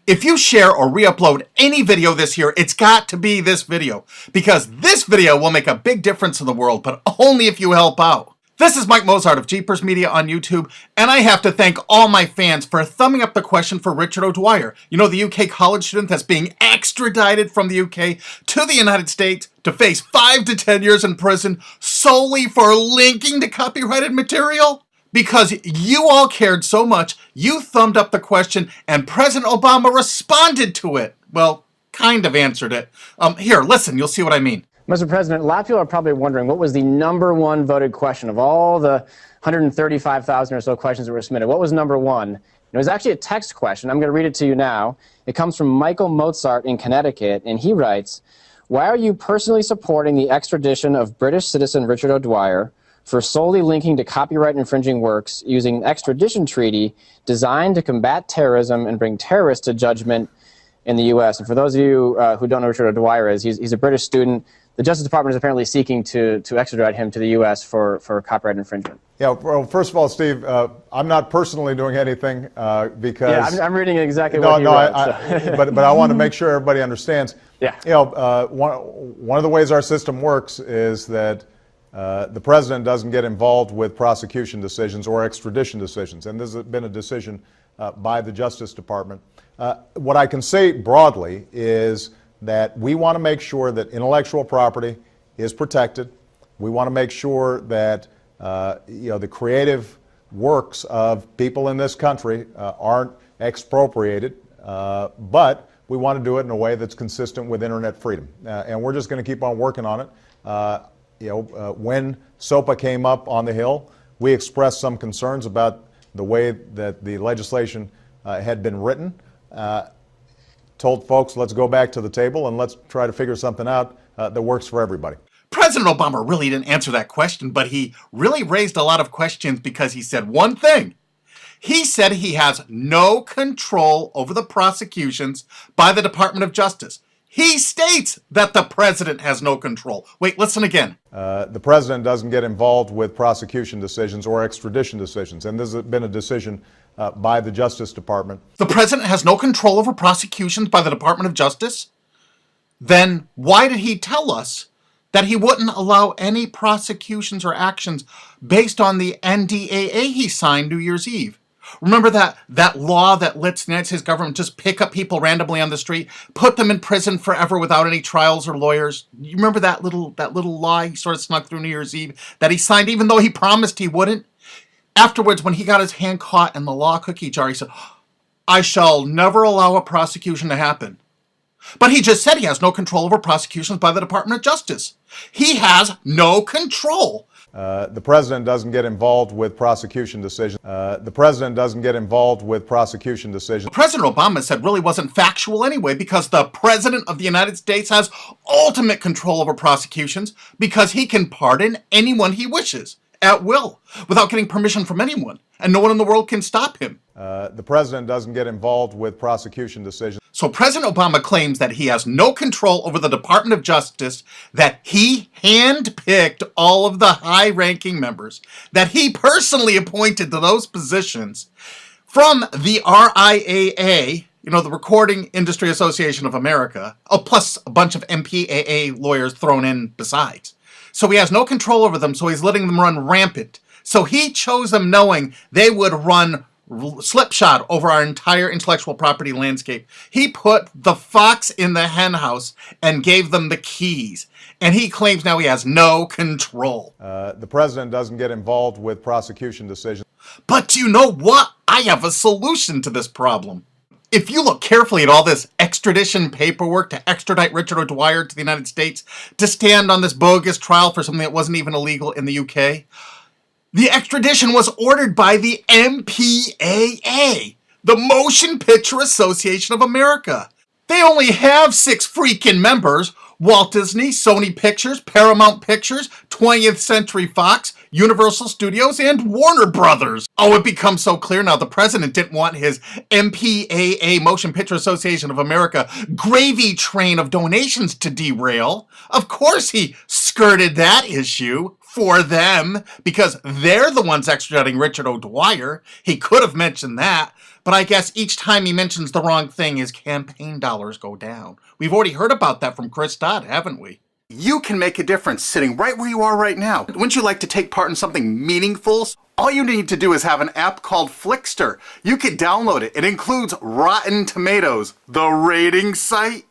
If you share or re-upload any video this year, it's got to be this video, because this video will make a big difference in the world, but only if you help out. This is Mike Mozart of Jeepers Media on YouTube, and I have to thank all my fans for thumbing up the question for Richard O'Dwyer. You know, the UK college student that's being extradited from the UK to the United States to face 5 to 10 years in prison solely for linking to copyrighted material? Because you all cared so much, you thumbed up the question and President Obama responded to it. Well, kind of answered it. Here, listen, you'll see what I mean. Mr. President, a lot of people are probably wondering what was the #1 voted question of all the 135,000 or so questions that were submitted. What was #1? It was actually a text question. I'm going to read it to you now. It comes from Michael Mozart in Connecticut, and he writes, "Why are you personally supporting the extradition of British citizen Richard O'Dwyer for solely linking to copyright infringing works using an extradition treaty designed to combat terrorism and bring terrorists to judgment in the U.S.? And for those of you who don't know who Richard O'Dwyer is, he's a British student. The Justice Department is apparently seeking to extradite him to the U.S. for copyright infringement." Yeah, well, first of all, Steve, I'm not personally doing anything because... Yeah, I'm reading exactly what you wrote. But I want to make sure everybody understands. Yeah. You know, one of the ways our system works is that the president doesn't get involved with prosecution decisions or extradition decisions, and this has been a decision by the Justice Department. What I can say broadly is that we want to make sure that intellectual property is protected. We want to make sure that you know, the creative works of people in this country aren't expropriated, but we want to do it in a way that's consistent with internet freedom. And we're just going to keep on working on it. You know, when SOPA came up on the Hill, we expressed some concerns about the way that the legislation had been written. Told folks, let's go back to the table and let's try to figure something out that works for everybody. President Obama really didn't answer that question, but he really raised a lot of questions because he said one thing. He said he has no control over the prosecutions by the Department of Justice. He states that the president has no control. Wait, listen again. The president doesn't get involved with prosecution decisions or extradition decisions, and this has been a decision by the Justice Department. The president has no control over prosecutions by the Department of Justice? Then why did he tell us that he wouldn't allow any prosecutions or actions based on the NDAA he signed New Year's Eve? Remember that law that lets the United States government just pick up people randomly on the street, put them in prison forever without any trials or lawyers? You remember that little law he sort of snuck through New Year's Eve that he signed even though he promised he wouldn't? Afterwards, when he got his hand caught in the law cookie jar, he said, "I shall never allow a prosecution to happen." But he just said he has no control over prosecutions by the Department of Justice. He has no control. The president doesn't get involved with prosecution decisions. The president doesn't get involved with prosecution decisions. President Obama said really wasn't factual anyway, because the president of the United States has ultimate control over prosecutions because he can pardon anyone he wishes at will without getting permission from anyone, and no one in the world can stop him. The president doesn't get involved with prosecution decisions. So President Obama claims that he has no control over the Department of Justice, that he handpicked all of the high-ranking members, that he personally appointed to those positions from the RIAA, you know, the Recording Industry Association of America, plus a bunch of MPAA lawyers thrown in besides. So he has no control over them, so he's letting them run rampant. So he chose them knowing they would run slipshod over our entire intellectual property landscape. He put the fox in the hen house and gave them the keys. And he claims now he has no control. The president doesn't get involved with prosecution decisions. But you know what? I have a solution to this problem. If you look carefully at all this extradition paperwork to extradite Richard O'Dwyer to the United States to stand on this bogus trial for something that wasn't even illegal in the UK, the extradition was ordered by the MPAA, the Motion Picture Association of America. They only have 6 freaking members: Walt Disney, Sony Pictures, Paramount Pictures, 20th Century Fox, Universal Studios, and Warner Brothers. Oh, it becomes so clear now the president didn't want his MPAA, Motion Picture Association of America, gravy train of donations to derail. Of course he skirted that issue. for them, because they're the ones extraditing Richard O'Dwyer. He could have mentioned that, but I guess each time he mentions the wrong thing, his campaign dollars go down. We've already heard about that from Chris Dodd, haven't we? You can make a difference sitting right where you are right now. Wouldn't you like to take part in something meaningful? All you need to do is have an app called Flickster. You can download it. It includes Rotten Tomatoes, the rating site.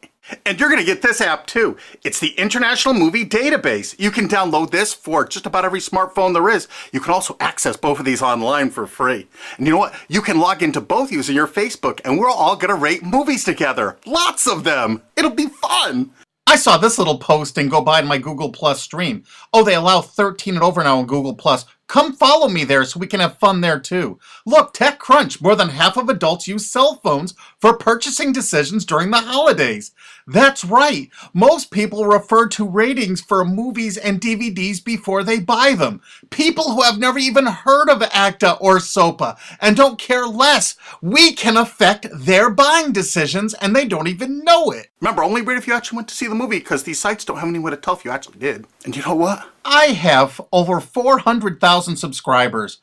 And you're going to get this app too. It's the International Movie Database. You can download this for just about every smartphone there is. You can also access both of these online for free. And you know what? You can log into both using your Facebook, and we're all going to rate movies together. Lots of them. It'll be fun. I saw this little post and go by in my Google Plus stream. Oh, they allow 13 and over now on Google Plus. Come follow me there so we can have fun there too. Look, TechCrunch, more than half of adults use cell phones for purchasing decisions during the holidays. That's right. Most people refer to ratings for movies and DVDs before they buy them. People who have never even heard of ACTA or SOPA and don't care less. We can affect their buying decisions and they don't even know it. Remember, only rate if you actually went to see the movie, because these sites don't have any way to tell if you actually did. And you know what? I have over 400,000 subscribers.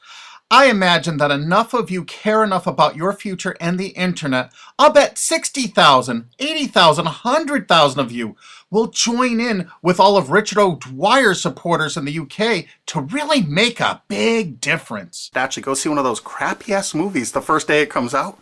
I imagine that enough of you care enough about your future and the internet. I'll bet 60,000, 80,000, 100,000 of you will join in with all of Richard O'Dwyer's supporters in the UK to really make a big difference. Actually, go see one of those crappy-ass movies the first day it comes out.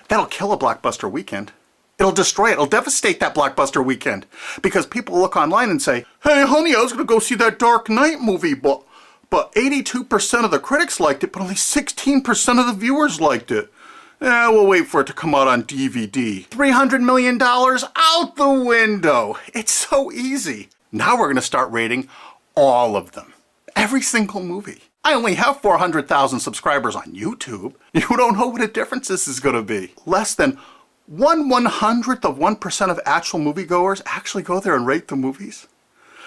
That'll kill a blockbuster weekend. It'll destroy it. It'll devastate that blockbuster weekend. Because people look online and say, hey, honey, I was going to go see that Dark Knight movie, but 82% of the critics liked it, but only 16% of the viewers liked it. We'll wait for it to come out on DVD. $300 million out the window. It's so easy. Now we're going to start rating all of them. Every single movie. I only have 400,000 subscribers on YouTube. You don't know what a difference this is going to be. Less than 1/100th of 1% of actual moviegoers actually go there and rate the movies.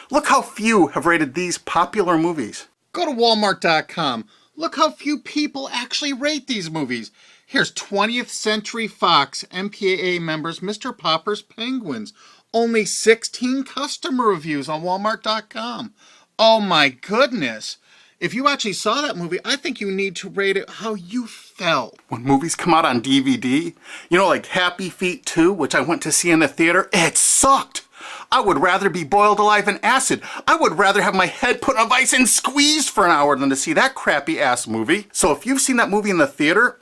Look how few have rated these popular movies. Go to Walmart.com. Look how few people actually rate these movies. Here's 20th Century Fox MPAA members Mr. Popper's Penguins. Only 16 customer reviews on Walmart.com. Oh my goodness. If you actually saw that movie, I think you need to rate it how you felt. When movies come out on DVD, you know, like Happy Feet 2, which I went to see in the theater, it sucked. I would rather be boiled alive in acid. I would rather have my head put on ice and squeezed for an hour than to see that crappy ass movie. So if you've seen that movie in the theater,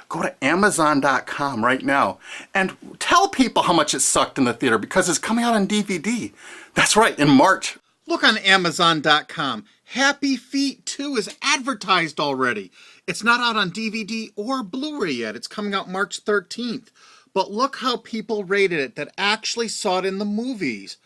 go to Amazon.com right now and tell people how much it sucked in the theater, because it's coming out on DVD. That's right, in March. Look on Amazon.com. Happy Feet 2 is advertised already. It's not out on DVD or Blu-ray yet. It's coming out March 13th. But look how people rated it that actually saw it in the movies.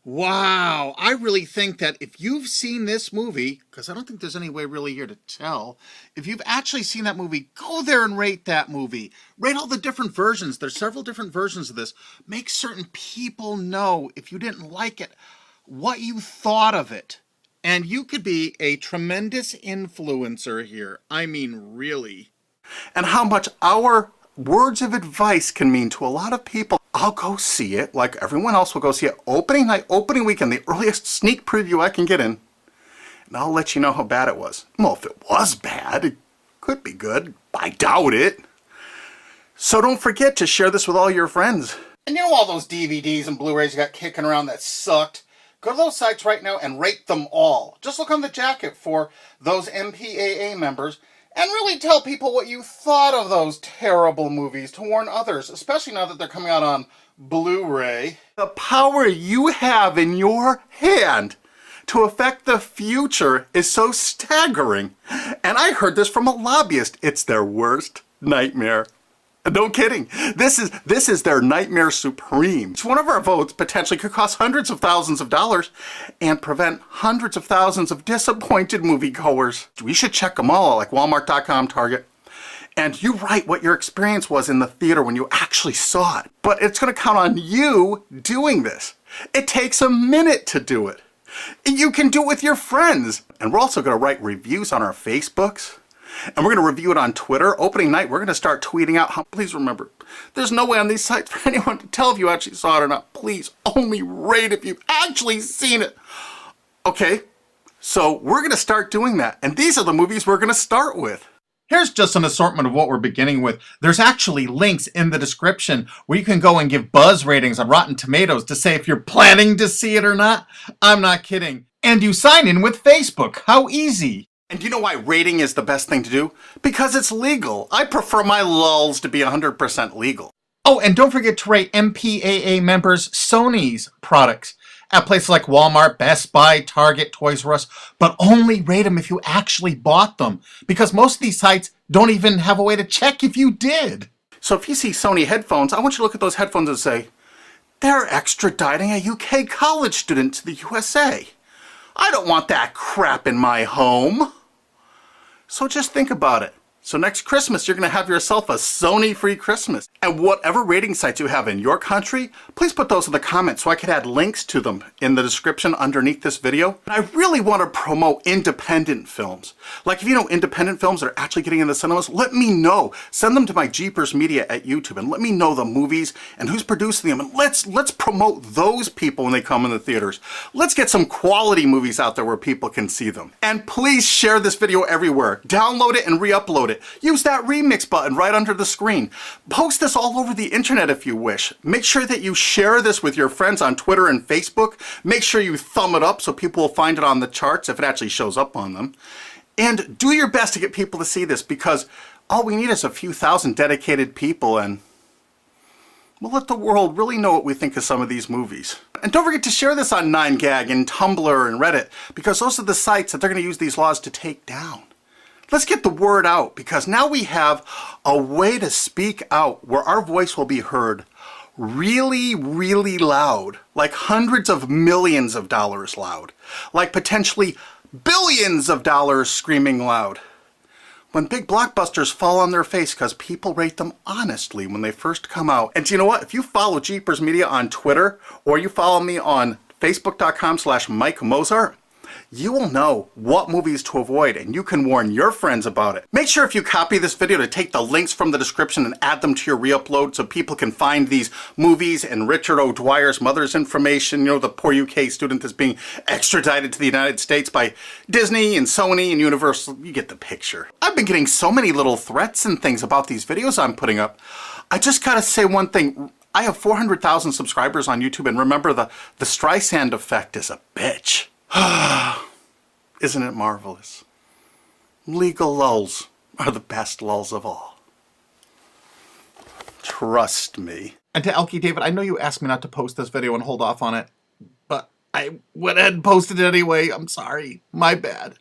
Wow. I really think that if you've seen this movie, because I don't think there's any way really here to tell, if you've actually seen that movie, go there and rate that movie. Rate all the different versions. There's several different versions of this. Make certain people know, if you didn't like it, what you thought of it. And you could be a tremendous influencer here. I mean, really. And how much our words of advice can mean to a lot of people. I'll go see it, like everyone else will go see it, opening night, opening weekend, the earliest sneak preview I can get in. And I'll let you know how bad it was. Well, if it was bad, it could be good. I doubt it. So don't forget to share this with all your friends. And you know all those DVDs and Blu-rays you got kicking around that sucked? Go to those sites right now and rate them all. Just look on the jacket for those MPAA members and really tell people what you thought of those terrible movies to warn others, especially now that they're coming out on Blu-ray. The power you have in your hand to affect the future is so staggering. And I heard this from a lobbyist. It's their worst nightmare. No kidding. This is their nightmare supreme. Each one of our votes potentially could cost hundreds of thousands of dollars and prevent hundreds of thousands of disappointed moviegoers. We should check them all out, like Walmart.com, Target. And you write what your experience was in the theater when you actually saw it. But it's going to count on you doing this. It takes a minute to do it. You can do it with your friends. And we're also going to write reviews on our Facebooks. And we're going to review it on Twitter. Opening night, we're going to start tweeting out how, please remember, there's no way on these sites for anyone to tell if you actually saw it or not. Please only rate if you've actually seen it. Okay, So we're going to start doing that. And these are the movies we're going to start with. Here's just an assortment of what we're beginning with. There's actually links in the description where you can go and give buzz ratings on Rotten Tomatoes to say if you're planning to see it or not. I'm not kidding. And you sign in with Facebook. How easy. And do you know why rating is the best thing to do? Because it's legal. I prefer my lulls to be 100% legal. Oh, and don't forget to rate MPAA members Sony's products at places like Walmart, Best Buy, Target, Toys R Us, but only rate them if you actually bought them, because most of these sites don't even have a way to check if you did. So if you see Sony headphones, I want you to look at those headphones and say, they're extraditing a UK college student to the USA. I don't want that crap in my home. So just think about it. So next Christmas, you're going to have yourself a Sony-free Christmas. And whatever rating sites you have in your country, please put those in the comments so I could add links to them in the description underneath this video. And I really want to promote independent films. Like if you know independent films that are actually getting in the cinemas, let me know. Send them to my Jeepers Media at YouTube and let me know the movies and who's producing them. And let's promote those people when they come in the theaters. Let's get some quality movies out there where people can see them. And please share this video everywhere. Download it and re-upload it. Use that remix button right under the screen. Post this all over the internet if you wish. Make sure that you share this with your friends on Twitter and Facebook. Make sure you thumb it up so people will find it on the charts if it actually shows up on them. And do your best to get people to see this, because all we need is a few thousand dedicated people, and we'll let the world really know what we think of some of these movies. And don't forget to share this on 9gag and Tumblr and Reddit, because those are the sites that they're going to use these laws to take down. Let's get the word out, because now we have a way to speak out where our voice will be heard really, really loud, like hundreds of millions of dollars loud, like potentially billions of dollars screaming loud. When big blockbusters fall on their face because people rate them honestly when they first come out. And you know what? If you follow Jeepers Media on Twitter, or you follow me on Facebook.com/Mike Mozart, you will know what movies to avoid, and you can warn your friends about it. Make sure if you copy this video to take the links from the description and add them to your re-upload so people can find these movies and Richard O'Dwyer's mother's information, you know, the poor UK student that's being extradited to the United States by Disney and Sony and Universal. You get the picture. I've been getting so many little threats and things about these videos I'm putting up. I just gotta say one thing. I have 400,000 subscribers on YouTube, and remember, the Streisand effect is a bitch. Isn't it marvelous? Legal lulls are the best lulls of all. Trust me. And to Elkie David, I know you asked me not to post this video and hold off on it, but I went ahead and posted it anyway. I'm sorry. My bad.